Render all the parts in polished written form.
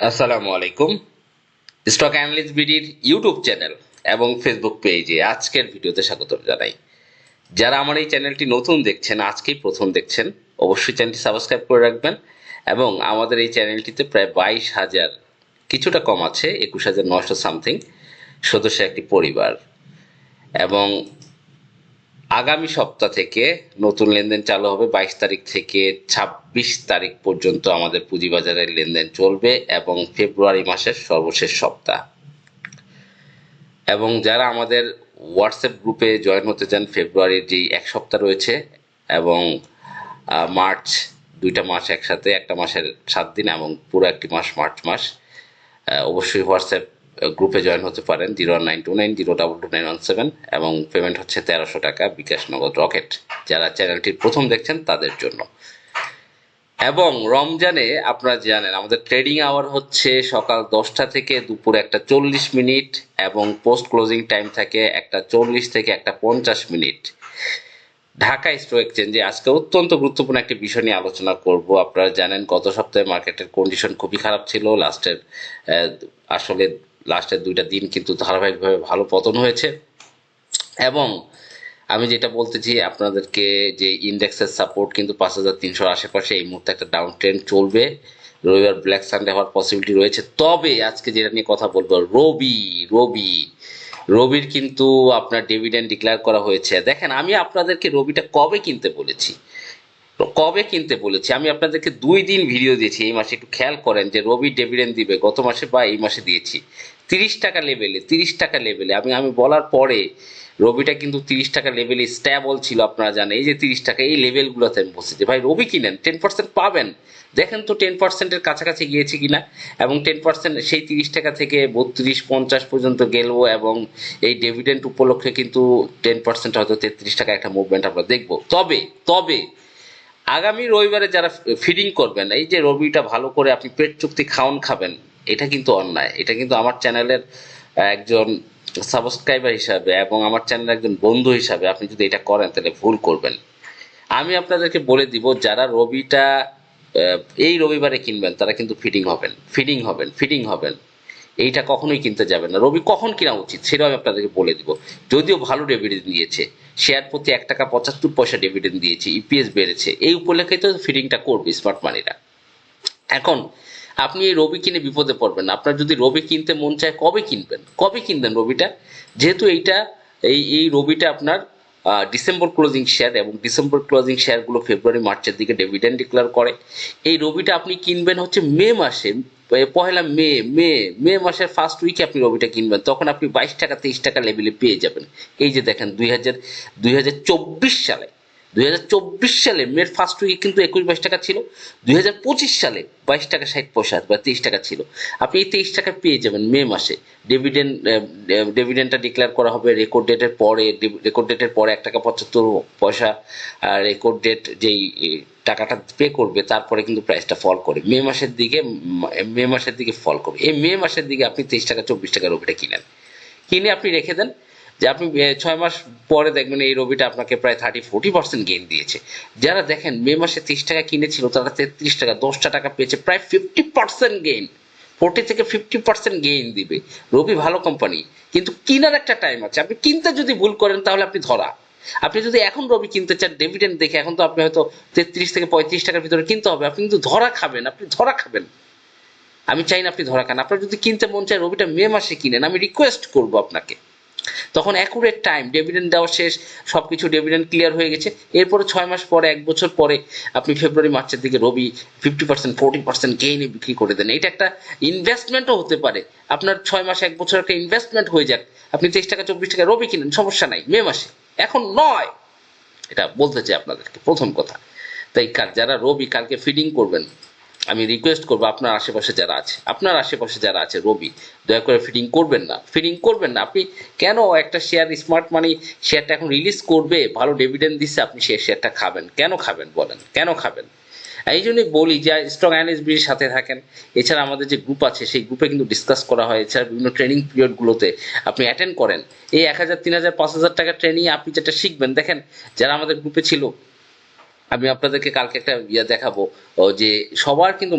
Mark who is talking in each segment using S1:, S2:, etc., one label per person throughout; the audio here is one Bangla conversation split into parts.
S1: আসসালামু আলাইকুম। স্টক অ্যানালিস্ট বিডির ইউটিউব চ্যানেল এবং ফেসবুক পেজে আজকের ভিডিওতে স্বাগত জানাই। যারা আমার এই চ্যানেলটি নতুন দেখছেন, আজকেই প্রথম দেখছেন, অবশ্যই চ্যানেলটি সাবস্ক্রাইব করে রাখবেন। এবং আমাদের এই চ্যানেলটিতে প্রায় 22,000, কিছুটা কম আছে, 21,900 সামথিং সদস্য একটি পরিবার। এবং আগামী সপ্তাহ থেকে নতুন লেনদেন চালু হবে। 22 তারিখ থেকে 26 তারিখ পর্যন্ত আমাদের পুঁজিবাজারের লেনদেন চলবে এবং ফেব্রুয়ারি মাসের সর্বশেষ সপ্তাহ। এবং যারা আমাদের হোয়াটসঅ্যাপ গ্রুপে জয়েন হতে চান, ফেব্রুয়ারির যেই এক সপ্তাহ রয়েছে এবং মার্চ, 2টা মাস একসাথে, একটা মাসের 7 দিন এবং পুরো একটি মাস মার্চ মাস, অবশ্যই হোয়াটসঅ্যাপ গ্রুপে জয়েন হতে পারেন। 09290222917 এবং পেমেন্ট হচ্ছে 1300 টাকা, বিকাশ, নগদ, রকেট। যারা চ্যানেলটি প্রথম দেখছেন তাদের জন্য। এবং রমজানে আপনারা জানেন আমাদের ট্রেডিং আওয়ার হচ্ছে সকাল 10টা থেকে দুপুর 1:40 এবং পোস্ট ক্লোজিং টাইম থাকে 1:40 থেকে 1:50। ঢাকা স্টক এক্সচেঞ্জে আজকে অত্যন্ত গুরুত্বপূর্ণ একটি বিষয় নিয়ে আলোচনা করব। আপনারা জানেন গত সপ্তাহে মার্কেটের কন্ডিশন খুবই খারাপ ছিল। আসলে লাস্টের 2টা দিন কিন্তু ধারাবাহিকভাবে ভালো পতন হয়েছে। এবং আমি যেটা বলতেছি আপনাদেরকে, যে ইন্ডেক্সের সাপোর্ট কিন্তু 5,300 আশেপাশে, এই মুহূর্তে একটা ডাউন ট্রেন্ড চলবে। রবিবার ব্ল্যাক সানডে হওয়ার পসিবিলিটি রয়েছে। তবে আজকে যেটা নিয়ে কথা বলবো, রবির কিন্তু আপনার ডিভিডেন্ড ডিক্লেয়ার করা হয়েছে। দেখেন, আমি আপনাদেরকে রবিটা কবে কিনতে বলেছি আমি আপনাদেরকে 2 দিন ভিডিও দিয়েছি এই মাসে। একটু খেয়াল করেন যে রবি ডিভিডেন্ড দিবে গত মাসে বা এই মাসে দিয়েছি 30 টাকা লেভেলে। আমি বলার পরে রবিটা কিন্তু 30 টাকা লেভেলে স্ট্যাবল ছিল। আপনারা জানেন এই যে 30 টাকা, এই লেভেলগুলোতে আমি বলছি যে ভাই রবি কিনেন, 10% পাবেন। দেখেন তো 10%-এর কাছাকাছি গিয়েছে কিনা। এবং 10% সেই 30 টাকা থেকে 32-50 পর্যন্ত গেল। এবং এই ডিভিডেন্ড উপলক্ষে কিন্তু 10% হয়তো 33 টাকা একটা মুভমেন্ট আমরা দেখবো। তবে তবে আগামী রবিবারে যারা ফিডিং করবেন, এই যে রবিটা ভালো করে আপনি পেট চুক্তি খাবেন, এটা কিন্তু অন্যায়। এটা কিন্তু আমার চ্যানেলের একজন সাবস্ক্রাইবার হিসাবে এবং আমার চ্যানেলের একজন বন্ধু হিসাবে আপনি যদি এটা করেন তাহলে ভুল করবেন। আমি আপনাদেরকে বলে দিব, যারা রবিটা এই রবিবারে কিনবেন তারা কিন্তু ফিডিং হবেন। এইটা কখনোই কিনতে যাবেন না। রবি কখন কেনা উচিত সেটাও আমি আপনাদেরকে বলে দিব। যদিও ভালো ডিভিডেন্ড দিয়েছে, শেয়ার প্রতি 1 টাকা 75 পয়সা ডিভিডেন্ড দিয়েছে, ইপিএস বেড়েছে, এই উপলক্ষে তো ফিডিংটা করবে স্মার্ট মানিরা। এখন আপনি এই রবি কিনে বিপদে পড়বেন না। আপনার যদি রবি কিনতে মন চায়, কবে কিনবেন রবিটা? যেহেতু এই রবিটা আপনার ডিসেম্বর ক্লোজিং শেয়ার, এবং ডিসেম্বর ক্লোজিং শেয়ারগুলো ফেব্রুয়ারি মার্চের দিকে ডিভিডেন্ড ডিক্লেয়ার করে। এই রবিটা আপনি কিনবেন হচ্ছে মে মাসে, পহেলা মে মাসের ফার্স্ট উইকে আপনি রবিটা কিনবেন। তখন আপনি 22 টাকা 23 টাকা লেভেলে পেয়ে যাবেন। এই যে দেখেন 2024 সালে মের ফার্স্ট উইকে কিন্তু 21-22 টাকা ছিল। 2025 সালে 22 টাকা 60 পয়সা বা 23 টাকা ছিল। আপনি এই 23 টাকা পেয়ে যাবেন মে মাসে। ডিভিডেন্ডটা ডিক্লেয়ার করা হবে রেকর্ড ডেটের পরে 1 টাকা 75 পয়সা। রেকর্ড ডেট যেই টাকাটা পে করবে তারপরে কিন্তু প্রাইসটা ফল করে মে মাসের দিকে ফল করবে। এই মে মাসের দিকে আপনি 23 টাকা 24 টাকা রবিটা কিনে আপনি রেখে দেন। যে আপনি 6 মাস পরে দেখবেন এই রবিটা আপনাকে প্রায় 30-40% গেইন দিয়েছে। যারা দেখেন মে মাসে 30 টাকা কিনেছিল তারা 33 টাকা 10টা টাকা পেয়েছে, প্রায় 50% গেইন। 40 থেকে 50% গেইন দিবে। রবি ভালো কোম্পানি, কিন্তু কিনার একটা টাইম আছে। আপনি কিনতে যদি ভুল করেন তাহলে আপনি ধরা। আপনি যদি এখন রবি কিনতে চান ডিভিডেন্ড দেখে, এখন তো আপনি হয়তো 33 থেকে 35 টাকার ভিতরে কিনতে হবে। আপনি কিন্তু ধরা খাবেন। আমি চাই না আপনি ধরা খান। আপনার যদি কিনতে মন চায় রবিটা মে মাসে কিনেন, আমি রিকোয়েস্ট করব আপনাকে। তখন অ্যাকুরেট টাইম, ডিভিডেন্ড দেওয়া শেষ, সবকিছু ডিভিডেন্ড ক্লিয়ার হয়ে গেছে। এরপরে 6 মাস পরে, 1 বছর পরে আপনি ফেব্রুয়ারি মার্চের দিকে রবি 50% 40% গেইনে বিক্রি করে দেন। এটা একটা ইনভেস্টমেন্টও হতে পারে। আপনার 6 মাস 1 বছর একটা ইনভেস্টমেন্ট হয়ে যাক। আপনি 23 টাকা 24 টাকা রবি কিনেন, সমস্যা নাই, মে মাসে, এখন নয়। এটা বলতে চাই আপনাদেরকে প্রথম কথা। তাই যারা রবি কালকে ফিডিং করবেন, আমি রিকোয়েস্ট করবো আপনার আশেপাশে যারা আছে রবি, দয়া করে ফিডিং করবেন না। আপনি কেন একটা শেয়ার, স্মার্ট মানি শেয়ারটা এখন রিলিজ করবে, ভালো ডিভিডেন্ড দিচ্ছে, আপনি সেই শেয়ারটা খাবেন? কেন খাবেন বলেন, কেন খাবেন? এই জন্যই বলি যে স্ট্রং অ্যানালিস্টদের সাথে থাকেন। এছাড়া আমাদের যে গ্রুপ আছে সেই গ্রুপে কিন্তু ডিসকাস করা হয়। এছাড়া বিভিন্ন ট্রেনিং পিরিয়ডগুলোতে আপনি অ্যাটেন্ড করেন। এই 1,000, 3,000, 5,000 টাকার ট্রেনিং আপনি যেটা শিখবেন, দেখেন যারা আমাদের গ্রুপে ছিল আমি আপনাদেরকে কালকে একটা দেখাবো, যে সবার কিন্তু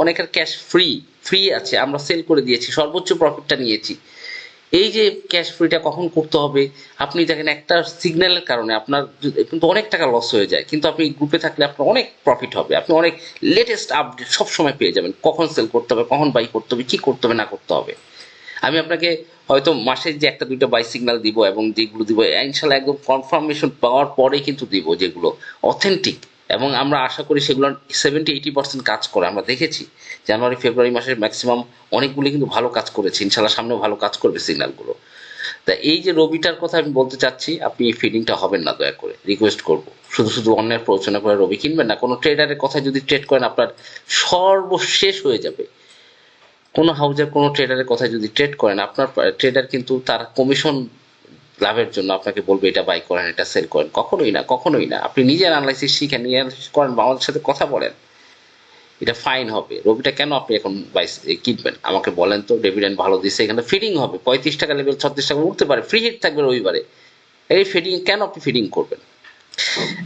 S1: অনেকের ক্যাশ ফ্রি আছে, আমরা সেল করে দিয়েছি, সর্বোচ্চ প্রফিটটা নিয়েছি। এই যে ক্যাশ ফ্রিটা কখন করতে হবে, আপনি দেখেন একটা সিগন্যালের কারণে আপনার কিন্তু অনেক টাকা লস হয়ে যায়, কিন্তু আপনি গ্রুপে থাকলে আপনার অনেক প্রফিট হবে, আপনি অনেক লেটেস্ট আপডেট সব সময় পেয়ে যাবেন, কখন সেল করতে হবে, কখন বাই করতে হবে, কি করতে হবে না করতে হবে। আমি আপনাকে হয়তো মাসে যে একটা দুইটা বাই সিগন্যাল দিব, এবং যেগুলো দিব ইনশাল্লাহ একদম কনফার্মেশন পাওয়ার পরে কিন্তু দিব, যেগুলো অথেন্টিক, এবং আমরা আশা করি সেগুলো 70-80% কাজ করে। আমরা দেখেছি জানুয়ারি ফেব্রুয়ারি মাসের ম্যাক্সিমাম অনেকগুলো কিন্তু ভালো কাজ করেছে, ইনশাল্লাহ সামনেও ভালো কাজ করবে সিগন্যালগুলো। তা এই যে রবিটার কথা আমি বলতে চাচ্ছি, আপনি এই ফিডিংটা হবেন না, দয়া করে রিকোয়েস্ট করব। শুধু অন্যের প্ররোচনা করে রবি কিনবেন না। কোনো ট্রেডারের কথা যদি ট্রেড করেন, আপনার সর্বশেষ হয়ে যাবে। কোনো হাউজের কোনো ট্রেডারের কথায় যদি ট্রেড করেন, আপনার ট্রেডার কিন্তু তার কমিশন লাভের জন্য আপনাকে বলবে এটা বাই করেন, এটা সেল করেন। কখনোই না, কখনোই না। আপনি নিজে অ্যানালাইসিস শিখেন, নিজে অ্যানালাইসিস করেন বা আমাদের সাথে কথা বলেন, এটা ফাইন হবে। রবিটা কেন আপনি এখন কিনবেন আমাকে বলেন তো? ডিভিডেন্ড ভালো দিচ্ছে, এখানে ফিডিং হবে 35 টাকা লেভেল, 36 টাকা উঠতে পারে, ফ্রি হিট থাকবে রবিবারে। এই ফিডিং কেন আপনি ফিডিং করবেন?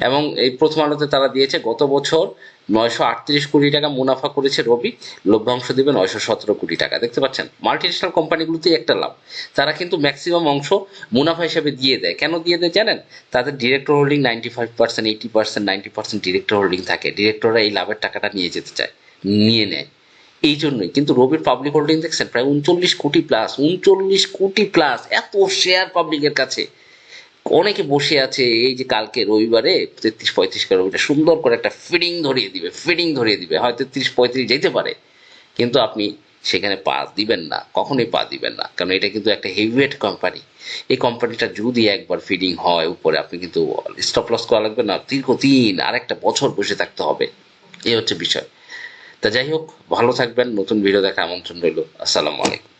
S1: এবং এই প্রথম আলোতে তারা দিয়েছে গত বছর 938 কোটি টাকা মুনাফা করেছে রবি, লভ্যাংশ দিবে 917 কোটি টাকা। দেখতে পাচ্ছেন, মাল্টিন্যাশনাল কোম্পানিগুলোতেই একটা লাভ, তারা কিন্তু ম্যাক্সিমাম অংশ মুনাফা হিসেবে দিয়ে দেয়। কেন দিয়ে দেয় জানেন? তাদের ডিরেক্টর হোল্ডিং 95%, 80%, 90% ডিরেক্টর হোল্ডিং থাকে, ডিরেক্টররা এই লাভের টাকাটা নিয়ে যেতে চায়, নিয়ে নেয়। এই জন্যই কিন্তু রবির পাবলিক হোল্ডিং দেখছেন প্রায় 39 কোটি প্লাস, 39 কোটি প্লাস, এত শেয়ার পাবলিকের কাছে। অনেকে বসে আছে, এই যে কালকে রবিবারে 33-35 রবিটা সুন্দর করে একটা ফিডিং ধরিয়ে দিবে, হয়তো 30-35 যেতে পারে, কিন্তু আপনি সেখানে পা দিবেন না, কখনোই পা দিবেন না, কারণ এটা কিন্তু একটা হেভিওয়েট কোম্পানি। এই কোম্পানিটা যদি একবার ফিডিং হয় উপরে, আপনি কিন্তু স্টপ লস করা লাগবে না, দীর্ঘদিন আরেকটা বছর বসে থাকতে হবে। এই হচ্ছে বিষয়। তা যাই হোক, ভালো থাকবেন, নতুন ভিডিও দেখা আমন্ত্রণ রইল। আসসালামু আলাইকুম।